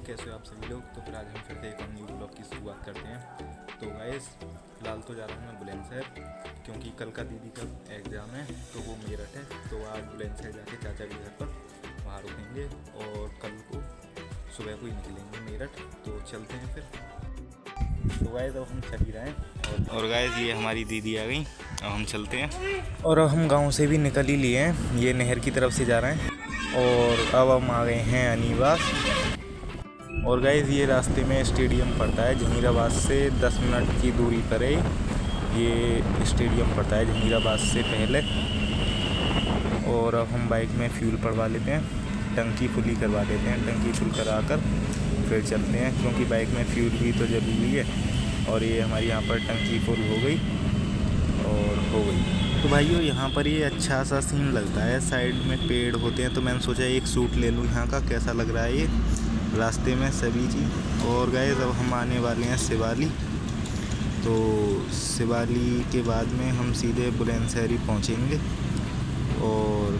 कैसे हो आप सभी लोग। तो फिर आज हम फिर से एक न्यू ब्लॉग की शुरुआत करते हैं। तो गाइस फिलहाल तो जा रहा हूँ मैं बुलंदशहर, क्योंकि कल का दीदी का एग्ज़ाम है तो वो मेरठ है। तो आज बुलंदशहर जाके चाचा के घर पर वहाँ रुकेंगे और कल को सुबह को ही निकलेंगे मेरठ। तो चलते हैं फिर। तो गाइस अब हम चल ही रहे हैं और गाइस ये हमारी दीदी आ गई। अब हम चलते हैं और अब हम गाँव से भी निकल ही लिए हैं, ये नहर की तरफ से जा रहे हैं और अब हम आ गए हैं अनीवास। और गाइस ये रास्ते में स्टेडियम पड़ता है जहीराबाद से 10 मिनट की दूरी पर है। ये स्टेडियम पड़ता है जहीराबाद से पहले। और अब हम बाइक में फ्यूल पड़वा लेते हैं, टंकी फुल ही करवा लेते हैं। टंकी फुल करा कर फिर चलते हैं, क्योंकि बाइक में फ्यूल भी तो ज़रूरी है। और ये हमारी यहाँ पर टंकी फुल हो गई और हो गई। तो भाइयों यहाँ पर ये अच्छा सा सीन लगता है, साइड में पेड़ होते हैं। तो मैंने सोचा एक सूट ले लूँ यहाँ का, कैसा लग रहा है ये रास्ते में सभी चीज़। और गाइस अब हम आने वाले हैं शिवाली। तो शिवाली के बाद में हम सीधे बुलंदशहर ही पहुँचेंगे। और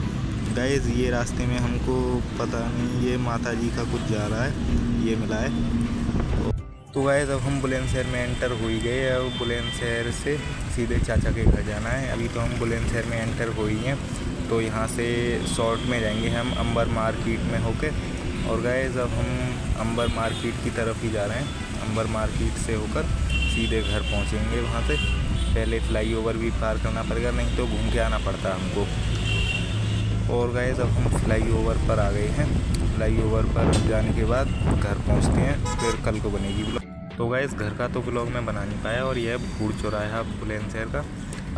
गाइस ये रास्ते में हमको पता नहीं, ये माता जी का कुछ जा रहा है, ये मिला है। तो गाइस अब हम बुलंदशहर में एंटर हो ही गए। अब बुलंदशहर से सीधे चाचा के घर जाना है। अभी तो हम बुलंदशहर में एंटर हो ही हैं, तो यहाँ से शॉर्ट में जाएंगे हम अंबर मार्केट में होके। और गाइस अब हम अंबर मार्केट की तरफ ही जा रहे हैं। अंबर मार्केट से होकर सीधे घर पहुँचेंगे। वहाँ से पहले फ्लाईओवर भी पार करना पड़ेगा, नहीं तो घूम के आना पड़ता हमको। और गाइस अब हम फ्लाईओवर पर आ गए हैं। फ्लाईओवर पर जाने के बाद घर पहुंचते हैं, फिर कल को बनेगी ब्लॉग। तो गाइस घर का तो ब्लॉग मैं बना नहीं पाया। और यह भूड़ चौराहा बुलंदशहर का।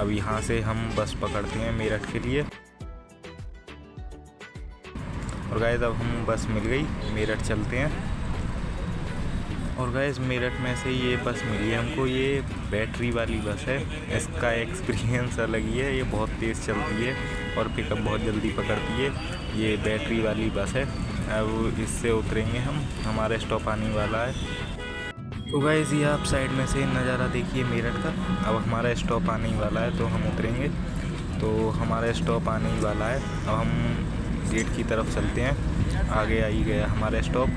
अब यहाँ से हम बस पकड़ते हैं मेरठ के लिए। और गाइस अब हम बस मिल गई, मेरठ चलते हैं। और गाइस मेरठ में से ये बस मिली है हमको, ये बैटरी वाली बस है। इसका एक्सपीरियंस अलग ही है, ये बहुत तेज़ चलती है और पिकअप बहुत जल्दी पकड़ती है। ये बैटरी वाली बस है। अब इससे उतरेंगे हम, हमारा स्टॉप आने वाला है। तो गाइस ये आप साइड में से नज़ारा देखिए मेरठ का। अब हमारा स्टॉप आने ही वाला है, तो हम उतरेंगे। तो हमारा स्टॉप आने ही वाला है। अब हम गेट की तरफ चलते हैं, आगे आ ही गया हमारा स्टॉप।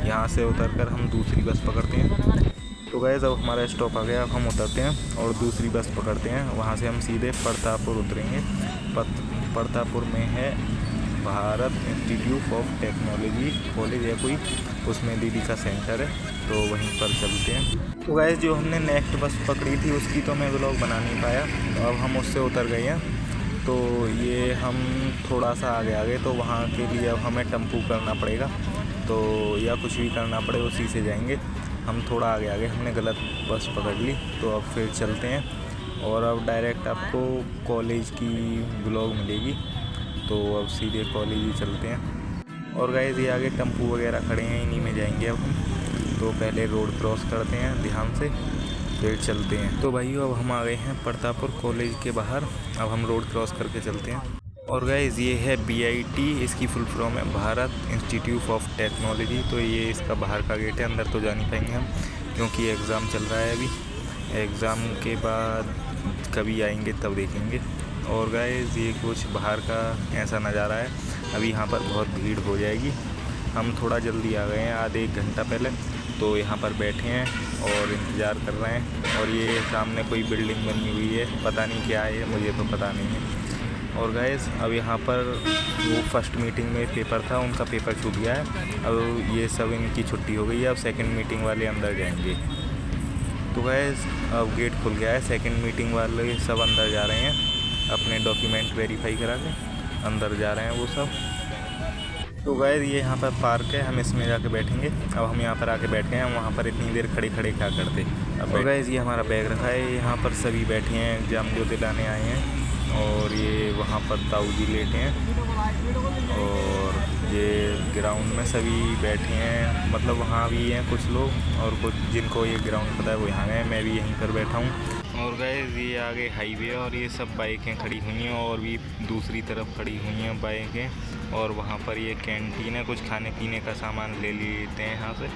यहाँ से उतरकर हम दूसरी बस पकड़ते हैं। तो गाइस अब हमारा स्टॉप आ गया, अब हम उतरते हैं और दूसरी बस पकड़ते हैं। वहाँ से हम सीधे प्रतापपुर उतरेंगे। प्रतापपुर में है Bharat institute of technology college है कोई, उसमें दीदी का सेंटर है, तो वहीं पर चलते हैं। तो गाइस जो हमने नेक्स्ट बस पकड़ी थी उसकी तो मैं व्लॉग बना नहीं पाया। तो अब हम उससे उतर गए हैं। तो ये हम थोड़ा सा आगे आ गए, तो वहाँ के लिए अब हमें टेम्पू करना पड़ेगा, तो या कुछ भी करना पड़े उसी से जाएंगे। हम थोड़ा आगे आ गए, हमने गलत बस पकड़ ली। तो अब फिर चलते हैं और अब डायरेक्ट आपको कॉलेज की व्लॉग मिलेगी। तो अब सीधे कॉलेज ही चलते हैं। और गाइस ये आगे टेम्पू वगैरह खड़े हैं, इन्हीं में जाएंगे अब हम। तो पहले रोड क्रॉस करते हैं ध्यान से, फिर चलते हैं। तो भाइयों अब हम आ गए हैं प्रतापपुर कॉलेज के बाहर। अब हम रोड क्रॉस करके चलते हैं। और गाइस ये है BIT, इसकी फुल फॉर्म है भारत इंस्टीट्यूट ऑफ टेक्नोलॉजी। तो ये इसका बाहर का गेट है, अंदर तो जा नहीं पाएंगे हम, क्योंकि एग्ज़ाम चल रहा है अभी। एग्ज़ाम के बाद कभी आएंगे तब देखेंगे। और गाइस ये कुछ बाहर का ऐसा नज़ारा है। अभी यहाँ पर बहुत भीड़ हो जाएगी। हम थोड़ा जल्दी आ गए हैं, आधे एक घंटा पहले। तो यहाँ पर बैठे हैं और इंतज़ार कर रहे हैं। और ये सामने कोई बिल्डिंग बनी हुई है, पता नहीं क्या है, मुझे तो पता नहीं है। और गाइस अब यहाँ पर वो फर्स्ट मीटिंग में पेपर था, उनका पेपर छूट गया है। अब ये सब इनकी छुट्टी हो गई है, अब सेकंड मीटिंग वाले अंदर जाएंगे। तो गाइस अब गेट खुल गया है, सेकंड मीटिंग वाले सब अंदर जा रहे हैं, अपने डॉक्यूमेंट वेरीफाई करा के अंदर जा रहे हैं वो सब। तो गाइस ये यहाँ पर पार्क है, हम इसमें जाके बैठेंगे। अब हम यहाँ पर आके बैठ गए हैं, हम वहाँ पर इतनी देर खड़े खड़े क्या करते। अब गाइस ये हमारा बैग रखा है, यहाँ पर सभी बैठे हैं, एग्जाम जो दिलाने आए हैं। और ये वहाँ पर ताऊ जी लेटे हैं। और ये ग्राउंड में सभी बैठे हैं, मतलब वहाँ भी हैं कुछ लोग, और कुछ जिनको ये ग्राउंड पता है वो यहाँ हैं। मैं भी यहीं पर बैठा हूँ। और गाइस ये आगे हाईवे है और ये सब बाइकें खड़ी हुई हैं, और भी दूसरी तरफ खड़ी हुई हैं बाइकें। और वहाँ पर ये कैंटीन है, कुछ खाने पीने का सामान ले लेते हैं यहाँ से।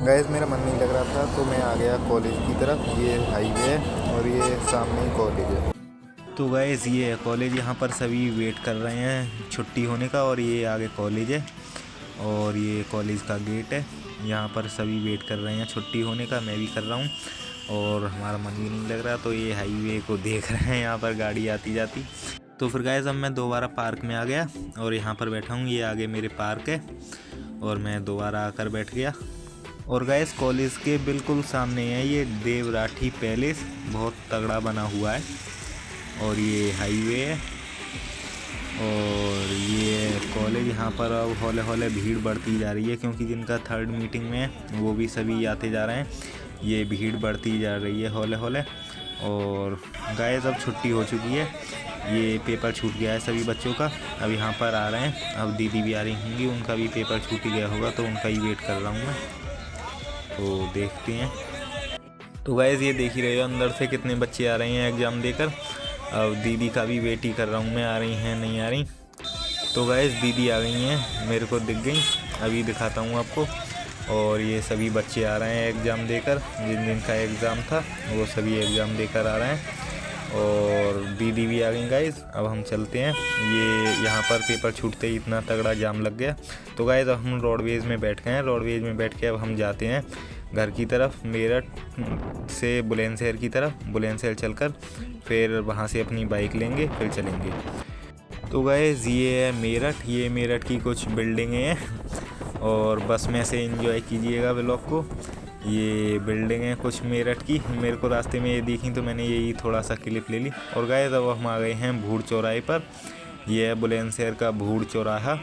गाइस मेरा मन नहीं लग रहा था, तो मैं आ गया कॉलेज की तरफ। ये हाईवे है और ये सामने ही कॉलेज है। तो गाइस ये है कॉलेज, यहाँ पर सभी वेट कर रहे हैं छुट्टी होने का। और ये आगे कॉलेज है। और ये कॉलेज का गेट है। यहाँ पर सभी वेट कर रहे हैं छुट्टी होने का, मैं भी कर रहा हूँ और हमारा मन भी नहीं लग रहा। तो ये हाईवे को देख रहे हैं, यहाँ पर गाड़ी आती जाती। तो फिर गाइस अब मैं दोबारा पार्क में आ गया और यहाँ पर बैठा हूँ। ये आगे मेरे पार्क है और मैं दोबारा आकर बैठ गया। और गाइस कॉलेज के बिल्कुल सामने है ये देवराठी पैलेस, बहुत तगड़ा बना हुआ है। और ये हाईवे है और ये कॉलेज। यहाँ पर अब हौले हौले भीड़ बढ़ती जा रही है क्योंकि जिनका थर्ड मीटिंग में है वो भी सभी आते जा रहे हैं। ये भीड़ बढ़ती जा रही है हौले हौले। और गाइस अब छुट्टी हो चुकी है, ये पेपर छूट गया है सभी बच्चों का। अब यहाँ पर आ रहे हैं, अब दीदी भी आ रही होंगी, उनका भी पेपर छूट गया होगा तो उनका ही वेट कर रहा हूँ मैं। तो देखते हैं। तो गाइस ये देख ही रहे हो अंदर से कितने बच्चे आ रहे हैं एग्ज़ाम देकर। अब दीदी का भी वेट ही कर रहा हूँ मैं, आ रही हैं नहीं आ रही। तो गाइस दीदी आ गई हैं, मेरे को दिख गई, अभी दिखाता हूँ आपको। और ये सभी बच्चे आ रहे हैं एग्ज़ाम देकर, जिन जिन का एग्ज़ाम था वो सभी एग्ज़ाम देकर आ रहे हैं। और दीदी भी आ गई गाइस। अब हम चलते हैं। ये यहाँ पर पेपर छूटते ही इतना तगड़ा जाम लग गया। तो गाइस अब हम रोडवेज़ में बैठ गए हैं। रोडवेज़ में बैठ के अब हम जाते हैं घर की तरफ, मेरठ से बुलंदशहर की तरफ। बुलंदशहर चलकर फिर वहाँ से अपनी बाइक लेंगे, फिर चलेंगे। तो गाइस ये है मेरठ, ये मेरठ की कुछ बिल्डिंगें हैं और बस में से एंजॉय कीजिएगा व्लॉग को। ये बिल्डिंग है कुछ मेरठ की, मेरे को रास्ते में ये दिखी तो मैंने यही थोड़ा सा क्लिप ले ली। और गाइस अब हम आ गए हैं भूड़ चौराहे पर। ये है बुलंदशहर का भूड़ चौराहा।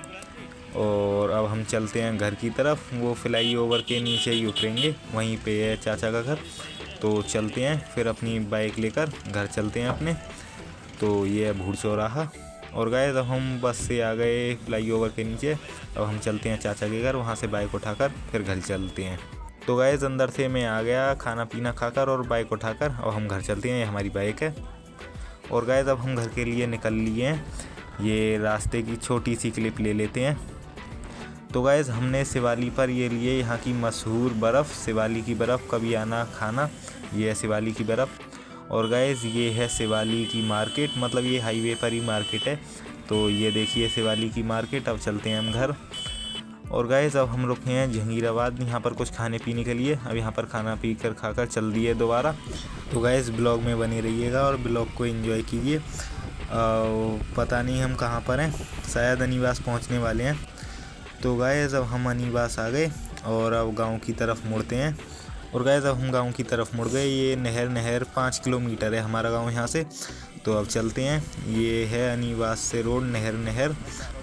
और अब हम चलते हैं घर की तरफ, वो फ्लाई ओवर के नीचे ही उतरेंगे, वहीं पे है चाचा का घर। तो चलते हैं फिर अपनी बाइक लेकर घर चलते हैं अपने। तो ये है भूड़ चौराहा। और गाइस अब हम बस से आ गए फ्लाई ओवर के नीचे। अब हम चलते हैं चाचा के घर, वहाँ से बाइक उठाकर फिर घर चलते हैं। तो गाइस अंदर से मैं आ गया खाना पीना खाकर और बाइक उठाकर। अब हम घर चलते हैं, ये हमारी बाइक है। और गाइस अब हम घर के लिए निकल लिए हैं। ये रास्ते की छोटी सी क्लिप ले लेते हैं। तो गाइस हमने शिवाली पर ये लिए यहाँ की मशहूर बर्फ़, शिवाली की बर्फ़, कभी आना खाना। ये है शिवाली की बर्फ़। और गाइस ये है शिवाली की मार्केट, मतलब ये हाईवे पर ही मार्केट है। तो ये देखिए शिवाली की मार्केट। अब चलते हैं हम घर। और गाइस अब हम रुके हैं जहांगीराबाद, यहाँ पर कुछ खाने पीने के लिए। अब यहाँ पर खाना पी कर खाकर चल दिए दोबारा। तो गाइस ब्लॉग में बने रहिएगा और ब्लॉग को एंजॉय कीजिए। पता नहीं हम कहाँ पर हैं, शायद अनिवास पहुँचने वाले हैं। तो गाइस अब हम अनिवास आ गए और अब गांव की तरफ मुड़ते हैं। और गाइस अब हम गांव की तरफ मुड़ गए। ये नहर 5 किलोमीटर है हमारा गांव यहाँ से। तो अब चलते हैं, ये है अनिवास से रोड, नहर।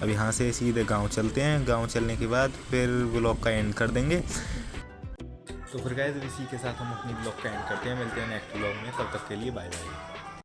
अब यहाँ से सीधे गांव चलते हैं। गांव चलने के बाद फिर ब्लॉग का एंड कर देंगे। तो फिर गाइस इसी के साथ हम अपनी ब्लॉग का एंड करते हैं। मिलते हैं नेक्स्ट ब्लॉग में, तब तक के लिए बाय बाय।